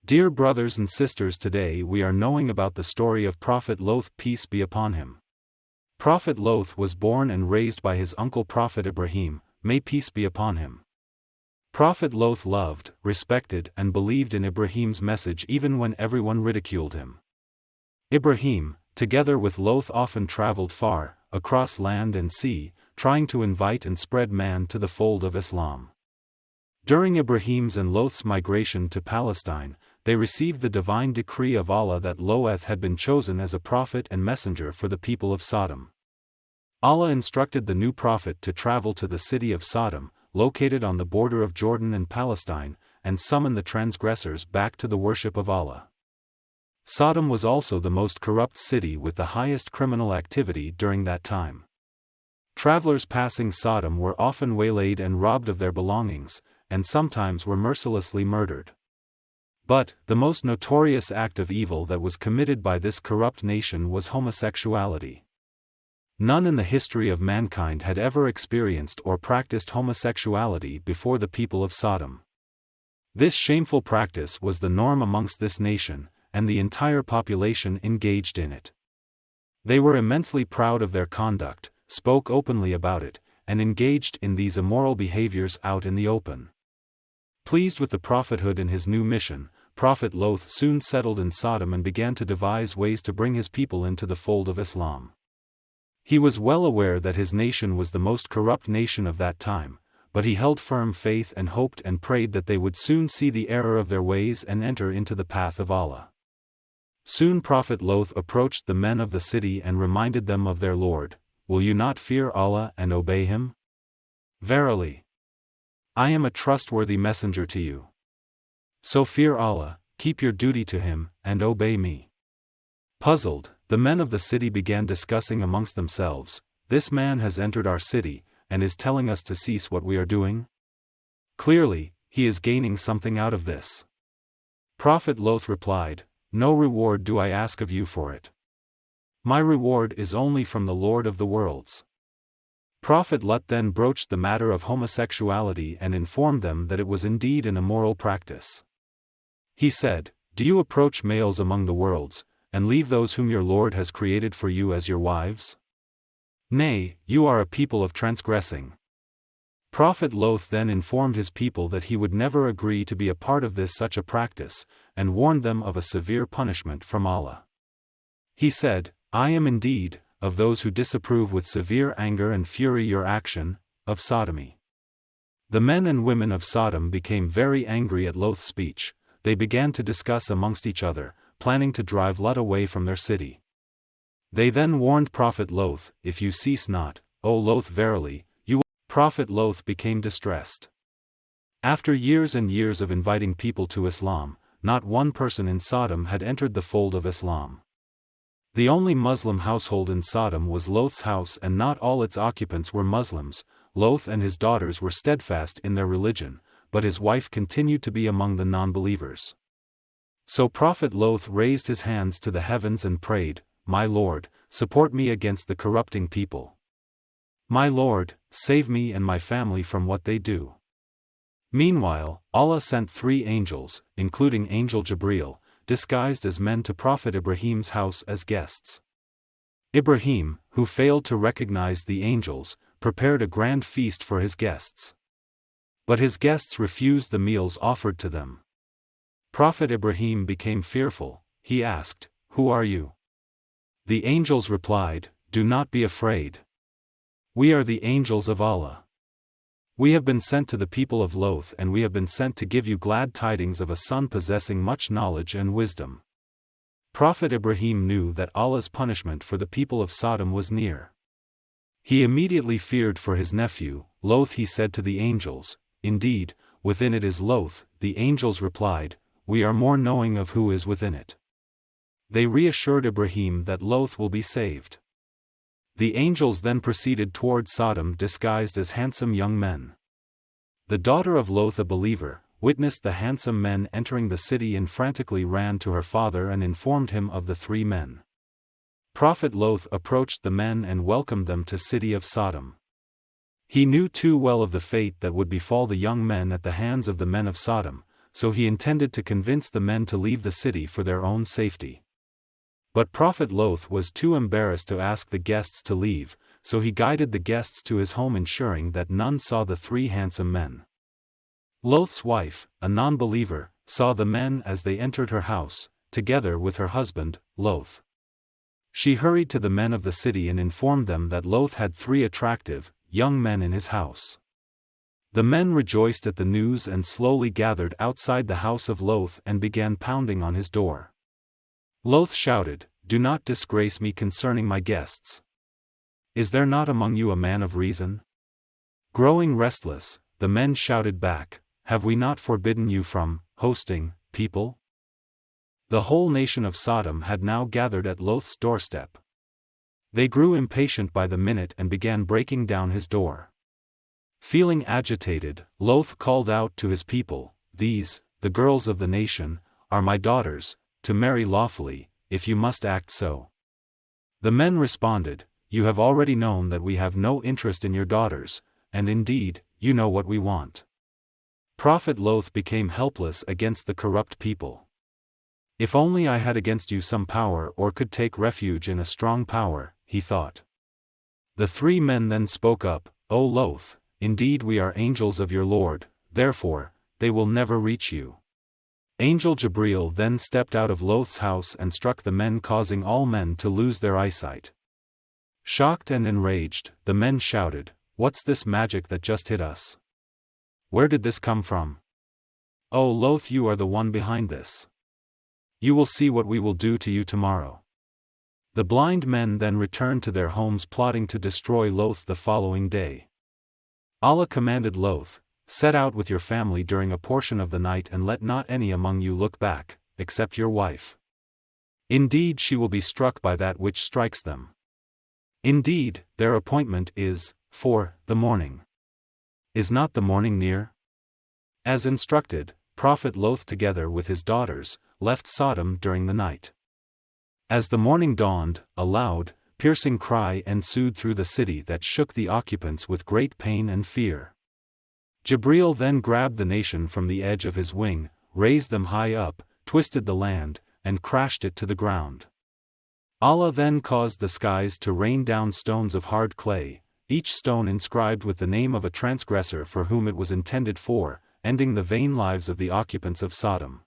Dear brothers and sisters, today we are knowing about the story of Prophet Loth, peace be upon him. Prophet Loth was born and raised by his uncle Prophet Ibrahim, may peace be upon him. Prophet Loth loved, respected and believed in Ibrahim's message even when everyone ridiculed him. Ibrahim, together with Loth, often traveled far, across land and sea, trying to invite and spread man to the fold of Islam. During Ibrahim's and Loth's migration to Palestine, they received the divine decree of Allah that Loth had been chosen as a prophet and messenger for the people of Sodom. Allah instructed the new prophet to travel to the city of Sodom, located on the border of Jordan and Palestine, and summon the transgressors back to the worship of Allah. Sodom was also the most corrupt city with the highest criminal activity during that time. Travelers passing Sodom were often waylaid and robbed of their belongings, and sometimes were mercilessly murdered. But, the most notorious act of evil that was committed by this corrupt nation was homosexuality. None in the history of mankind had ever experienced or practiced homosexuality before the people of Sodom. This shameful practice was the norm amongst this nation, and the entire population engaged in it. They were immensely proud of their conduct, spoke openly about it, and engaged in these immoral behaviors out in the open. Pleased with the prophethood and his new mission, Prophet Loth soon settled in Sodom and began to devise ways to bring his people into the fold of Islam. He was well aware that his nation was the most corrupt nation of that time, but he held firm faith and hoped and prayed that they would soon see the error of their ways and enter into the path of Allah. Soon Prophet Loth approached the men of the city and reminded them of their Lord. Will you not fear Allah and obey Him? Verily, I am a trustworthy messenger to you. So fear Allah, keep your duty to Him, and obey me. Puzzled, the men of the city began discussing amongst themselves, this man has entered our city, and is telling us to cease what we are doing? Clearly, he is gaining something out of this. Prophet Loth replied, no reward do I ask of you for it. My reward is only from the Lord of the worlds. Prophet Lot then broached the matter of homosexuality and informed them that it was indeed an immoral practice. He said, do you approach males among the worlds, and leave those whom your Lord has created for you as your wives? Nay, you are a people of transgressing. Prophet Loth then informed his people that he would never agree to be a part of such a practice, and warned them of a severe punishment from Allah. He said, I am indeed, of those who disapprove with severe anger and fury your action, of sodomy. The men and women of Sodom became very angry at Loth's speech. They began to discuss amongst each other, planning to drive Lot away from their city. They then warned Prophet Loth, if you cease not, O Loth, verily, you will. Prophet Loth became distressed. After years and years of inviting people to Islam, not one person in Sodom had entered the fold of Islam. The only Muslim household in Sodom was Loth's house, and not all its occupants were Muslims. Loth and his daughters were steadfast in their religion, but his wife continued to be among the non-believers. So Prophet Loth raised his hands to the heavens and prayed, my Lord, support me against the corrupting people. My Lord, save me and my family from what they do. Meanwhile, Allah sent 3 angels, including Angel Jibreel, disguised as men to Prophet Ibrahim's house as guests. Ibrahim, who failed to recognize the angels, prepared a grand feast for his guests. But his guests refused the meals offered to them. Prophet Ibrahim became fearful. He asked, who are you? The angels replied, do not be afraid. We are the angels of Allah. We have been sent to the people of Loth, and we have been sent to give you glad tidings of a son possessing much knowledge and wisdom. Prophet Ibrahim knew that Allah's punishment for the people of Sodom was near. He immediately feared for his nephew, Loth. He said to the angels, indeed, within it is Loth. The angels replied, we are more knowing of who is within it. They reassured Ibrahim that Loth will be saved. The angels then proceeded toward Sodom disguised as handsome young men. The daughter of Loth, a believer, witnessed the handsome men entering the city and frantically ran to her father and informed him of the 3 men. Prophet Loth approached the men and welcomed them to city of Sodom. He knew too well of the fate that would befall the young men at the hands of the men of Sodom, so he intended to convince the men to leave the city for their own safety. But Prophet Loth was too embarrassed to ask the guests to leave, so he guided the guests to his home, ensuring that none saw the three handsome men. Loth's wife, a non-believer, saw the men as they entered her house, together with her husband, Loth. She hurried to the men of the city and informed them that Loth had three attractive, young men in his house. The men rejoiced at the news and slowly gathered outside the house of Loth and began pounding on his door. Loth shouted, "Do not disgrace me concerning my guests. Is there not among you a man of reason?" Growing restless, the men shouted back, "Have we not forbidden you from hosting people?" The whole nation of Sodom had now gathered at Loth's doorstep. They grew impatient by the minute and began breaking down his door. Feeling agitated, Loth called out to his people, "These, the girls of the nation, are my daughters, to marry lawfully, if you must act so." The men responded, "You have already known that we have no interest in your daughters, and indeed, you know what we want." Prophet Loth became helpless against the corrupt people. "If only I had against you some power or could take refuge in a strong power," he thought. The three men then spoke up, "O Loth, indeed we are angels of your Lord, therefore, they will never reach you." Angel Gabriel then stepped out of Loth's house and struck the men, causing all men to lose their eyesight. Shocked and enraged, the men shouted, "What's this magic that just hit us? Where did this come from? Oh Loth, you are the one behind this. You will see what we will do to you tomorrow." The blind men then returned to their homes, plotting to destroy Loth the following day. Allah commanded Loth, "Set out with your family during a portion of the night and let not any among you look back, except your wife. Indeed she will be struck by that which strikes them. Indeed, their appointment is for the morning. Is not the morning near?" As instructed, Prophet Loth together with his daughters, left Sodom during the night. As the morning dawned, a loud, piercing cry ensued through the city that shook the occupants with great pain and fear. Gabriel then grabbed the nation from the edge of his wing, raised them high up, twisted the land, and crashed it to the ground. Allah then caused the skies to rain down stones of hard clay, each stone inscribed with the name of a transgressor for whom it was intended for, ending the vain lives of the occupants of Sodom.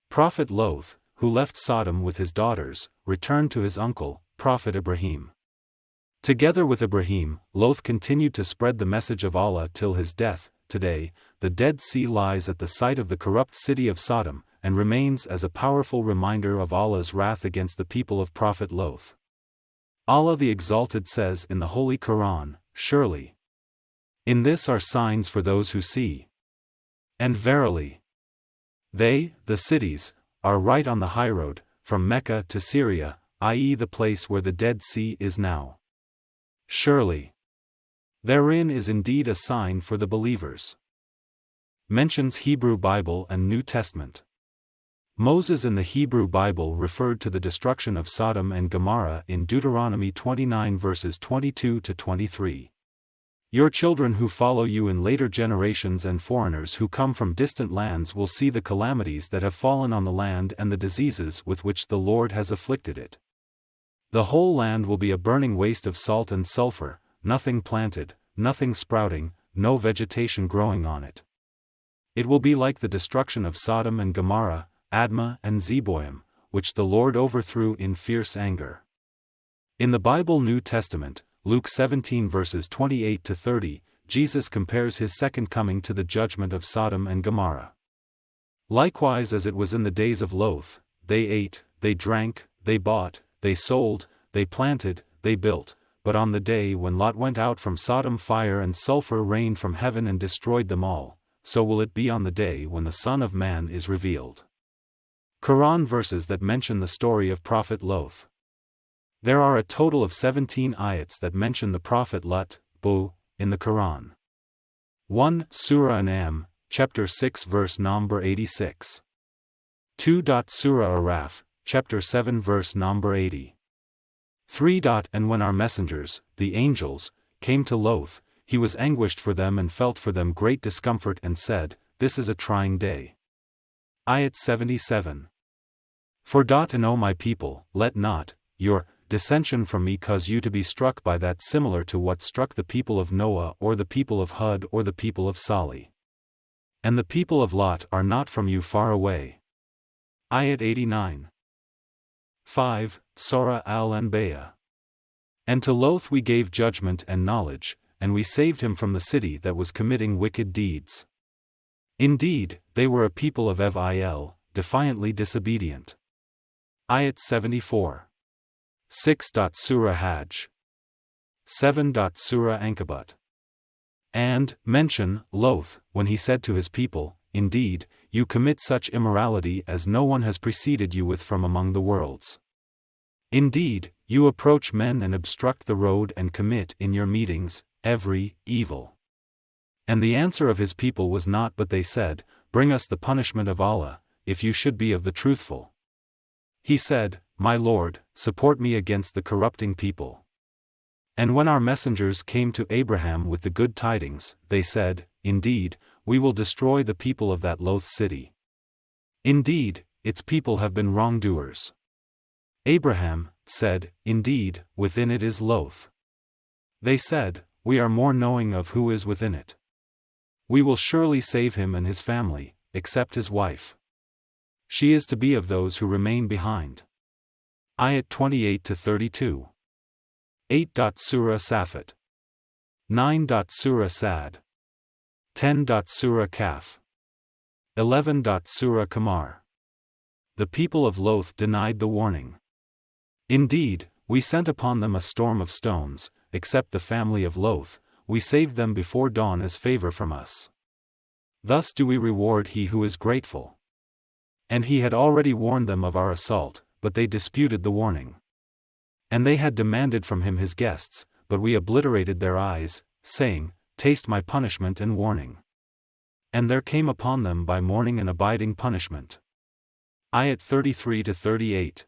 Prophet Loth, who left Sodom with his daughters, returned to his uncle, Prophet Ibrahim. Together with Ibrahim, Loth continued to spread the message of Allah till his death. Today, the Dead Sea lies at the site of the corrupt city of Sodom, and remains as a powerful reminder of Allah's wrath against the people of Prophet Loth. Allah the Exalted says in the Holy Quran, "Surely in this are signs for those who see. And verily, they, the cities, are right on the highroad, from Mecca to Syria, i.e. the place where the Dead Sea is now. Surely therein is indeed a sign for the believers." Mentions Hebrew Bible and New Testament. Moses in the Hebrew Bible referred to the destruction of Sodom and Gomorrah in Deuteronomy 29 verses 22 to 23. "Your children who follow you in later generations and foreigners who come from distant lands will see the calamities that have fallen on the land and the diseases with which the Lord has afflicted it. The whole land will be a burning waste of salt and sulfur, nothing planted, nothing sprouting, no vegetation growing on it. It will be like the destruction of Sodom and Gomorrah, Admah and Zeboim, which the Lord overthrew in fierce anger." In the Bible New Testament, Luke 17 verses 28 to 30, Jesus compares his second coming to the judgment of Sodom and Gomorrah. "Likewise as it was in the days of Loth, they ate, they drank, they bought, they sold, they planted, they built, but on the day when Lot went out from Sodom fire and sulfur rained from heaven and destroyed them all, so will it be on the day when the Son of Man is revealed." Quran verses that mention the story of Prophet Loth. There are a total of 17 ayats that mention the prophet Lut, in the Quran. 1. Surah An'am, chapter 6 verse number 86. 2. Surah Araf, chapter 7 verse number 80. 3. And when our messengers, the angels, came to Loth, he was anguished for them and felt for them great discomfort and said, "This is a trying day." Ayat 77. And O my people, let not your dissension from me cause you to be struck by that similar to what struck the people of Noah or the people of Hud or the people of Salih. And the people of Lot are not from you far away. Ayat 89. 5. Surah Al-Anbiya. And to Loth we gave judgment and knowledge, and we saved him from the city that was committing wicked deeds. Indeed, they were a people of Evil, defiantly disobedient. Ayat 74. 6. Surah Hajj. 7. Surah Ankabut. And, mention, Loth, when he said to his people, "Indeed, you commit such immorality as no one has preceded you with from among the worlds. Indeed, you approach men and obstruct the road and commit in your meetings every evil." And the answer of his people was not but they said, "Bring us the punishment of Allah, if you should be of the truthful." He said, "My Lord, support me against the corrupting people." And when our messengers came to Abraham with the good tidings, they said, "Indeed, we will destroy the people of that Loth city. Indeed, its people have been wrongdoers." Abraham said, "Indeed, within it is Loth." They said, "We are more knowing of who is within it. We will surely save him and his family, except his wife. She is to be of those who remain behind." Ayat 28-32. 8. Surah Safat. 9. Surah Sad. 10. Surah Kaf. 11. Surah Qamar. The people of Loth denied the warning. Indeed, we sent upon them a storm of stones, except the family of Loth, we saved them before dawn as favor from us. Thus do we reward he who is grateful. And he had already warned them of our assault, but they disputed the warning. And they had demanded from him his guests, but we obliterated their eyes, saying, "Taste my punishment and warning." And there came upon them by morning an abiding punishment. Ayat 33-38.